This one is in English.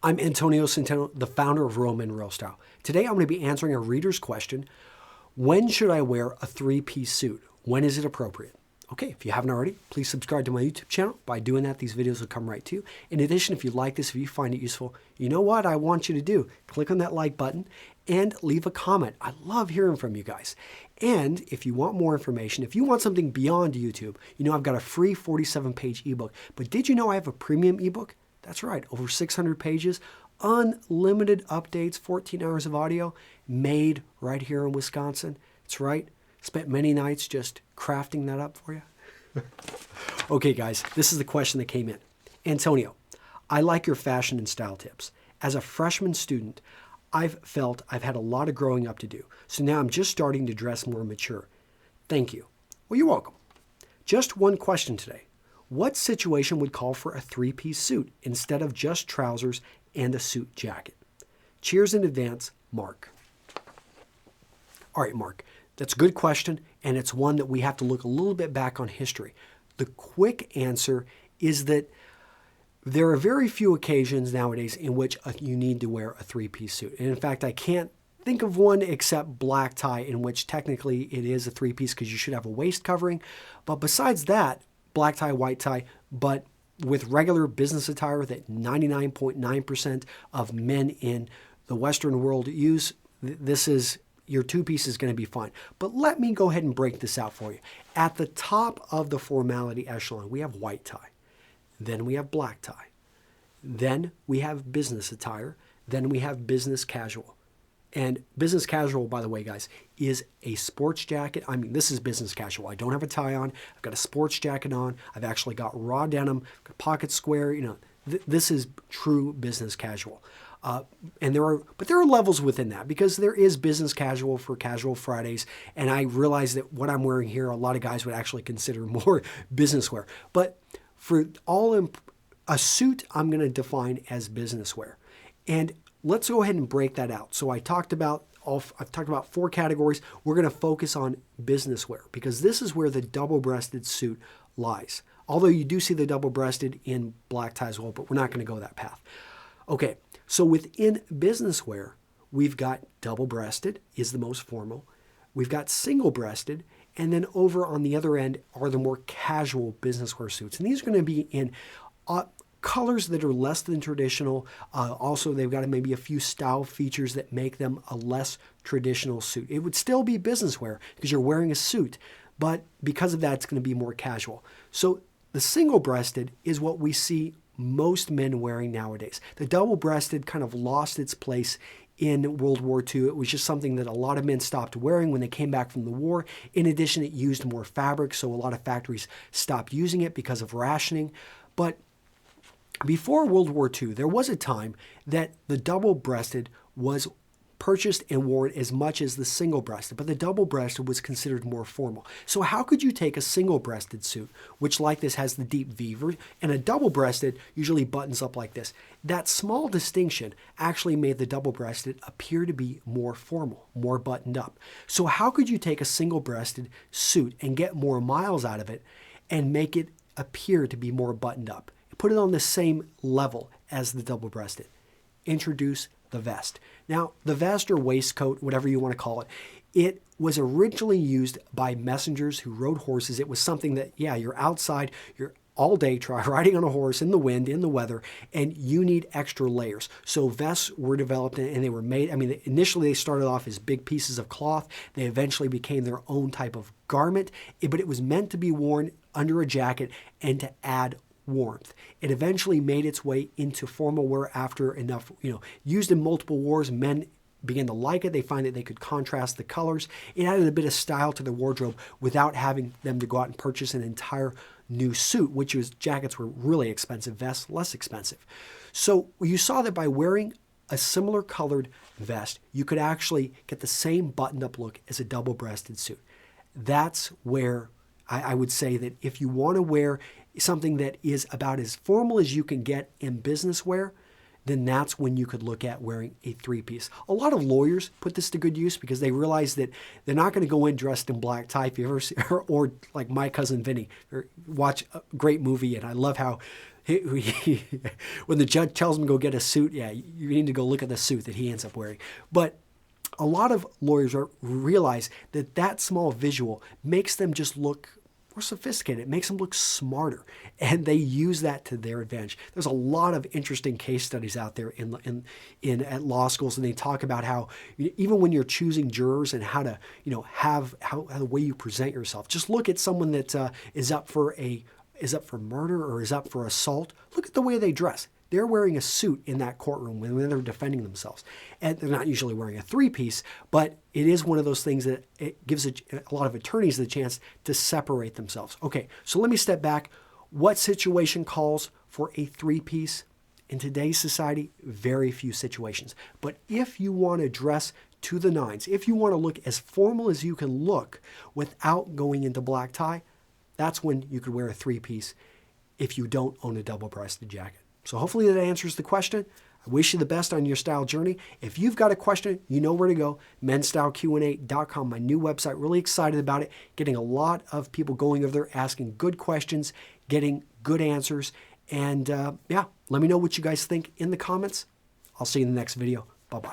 I'm Antonio Centeno, the founder of Real Men Real Style. Today I'm going to be answering a reader's question. When should I wear a three-piece suit? When is it appropriate? Okay, if you haven't already, please subscribe to my YouTube channel. By doing that, these videos will come right to you. In addition, if you like this, if you find it useful, you know what I want you to do? Click on that like button and leave a comment. I love hearing from you guys. And if you want more information, if you want something beyond YouTube, you know I've got a free 47-page ebook. But did you know I have a premium ebook? That's right, over 600 pages, unlimited updates, 14 hours of audio, made right here in Wisconsin. That's right, spent many nights just crafting that up for you. Okay, guys, this is the question that came in. Antonio, I like your fashion and style tips. As a freshman student, I've felt I've had a lot of growing up to do, so now I'm just starting to dress more mature. Thank you. Well, you're welcome. Just one question today. What situation would call for a three-piece suit instead of just trousers and a suit jacket? Cheers in advance, Mark. All right, Mark, that's a good question, and it's one that we have to look a little bit back on history. The quick answer is that there are very few occasions nowadays in which you need to wear a three-piece suit. And in fact, I can't think of one except black tie, in which technically it is a three-piece because you should have a waist covering. But besides that, black tie, white tie, but with regular business attire that 99.9% of men in the Western world use, this is your two-piece is going to be fine. But let me go ahead and break this out for you. At the top of the formality echelon, we have white tie. Then we have black tie. Then we have business attire. Then we have business casual. And business casual, by the way, guys, is a sports jacket. I mean, this is business casual. I don't have a tie on. I've got a sports jacket on. I've actually got raw denim, got pocket square. You know, this is true business casual. And there are levels within that, because there is business casual for casual Fridays. And I realize that what I'm wearing here, a lot of guys would actually consider more business wear. But for a suit, I'm going to define as business wear. And let's go ahead and break that out. So I've talked about 4 categories. We're going to focus on business wear because this is where the double-breasted suit lies. Although you do see the double-breasted in black tie as well, but we're not going to go that path. Okay, so within business wear, we've got double-breasted is the most formal. We've got single-breasted, and then over on the other end are the more casual business wear suits. And these are going to be in colors that are less than traditional. Also, they've got maybe a few style features that make them a less traditional suit. It would still be business wear because you're wearing a suit, but because of that, it's going to be more casual. So the single-breasted is what we see most men wearing nowadays. The double-breasted kind of lost its place in World War II. It was just something that a lot of men stopped wearing when they came back from the war. In addition, it used more fabric, so a lot of factories stopped using it because of rationing. But before World War II, there was a time that the double-breasted was purchased and worn as much as the single-breasted, but the double-breasted was considered more formal. So how could you take a single-breasted suit, which like this has the deep V, and a double-breasted usually buttons up like this? That small distinction actually made the double-breasted appear to be more formal, more buttoned up. So how could you take a single-breasted suit and get more miles out of it and make it appear to be more buttoned up? Put it on the same level as the double-breasted. Introduce the vest. Now, the vest or waistcoat, whatever you want to call it, it was originally used by messengers who rode horses. It was something that, yeah, you're outside, you're all day riding on a horse in the wind, in the weather, and you need extra layers. So vests were developed and they were made. I mean, initially they started off as big pieces of cloth. They eventually became their own type of garment, but it was meant to be worn under a jacket and to add warmth. It eventually made its way into formal wear after enough, used in multiple wars. Men began to like it. They find that they could contrast the colors. It added a bit of style to the wardrobe without having them to go out and purchase an entire new suit, jackets were really expensive, vests less expensive. So you saw that by wearing a similar colored vest, you could actually get the same buttoned up look as a double-breasted suit. That's where I would say that if you want to wear something that is about as formal as you can get in business wear, then that's when you could look at wearing a three-piece. A lot of lawyers put this to good use because they realize that they're not going to go in dressed in black tie. If you ever see, or like My Cousin Vinny, or watch a great movie, and I love how when the judge tells him to go get a suit, yeah, you need to go look at the suit that he ends up wearing. But a lot of lawyers realize that that small visual makes them just look more sophisticated. It makes them look smarter, and they use that to their advantage. There's a lot of interesting case studies out there at law schools, and they talk about how even when you're choosing jurors and how to have the way you present yourself. Just look at someone that is up for murder or is up for assault. Look at the way they dress. They're wearing a suit in that courtroom when they're defending themselves. And they're not usually wearing a three-piece, but it is one of those things that it gives a lot of attorneys the chance to separate themselves. Okay, so let me step back. What situation calls for a three-piece? In today's society, very few situations. But if you want to dress to the nines, if you want to look as formal as you can look without going into black tie, that's when you could wear a three-piece if you don't own a double-breasted jacket. So hopefully that answers the question. I wish you the best on your style journey. If you've got a question, you know where to go. menstyleqa.com, my new website. Really excited about it. Getting a lot of people going over there, asking good questions, getting good answers. And yeah, let me know what you guys think in the comments. I'll see you in the next video. Bye-bye.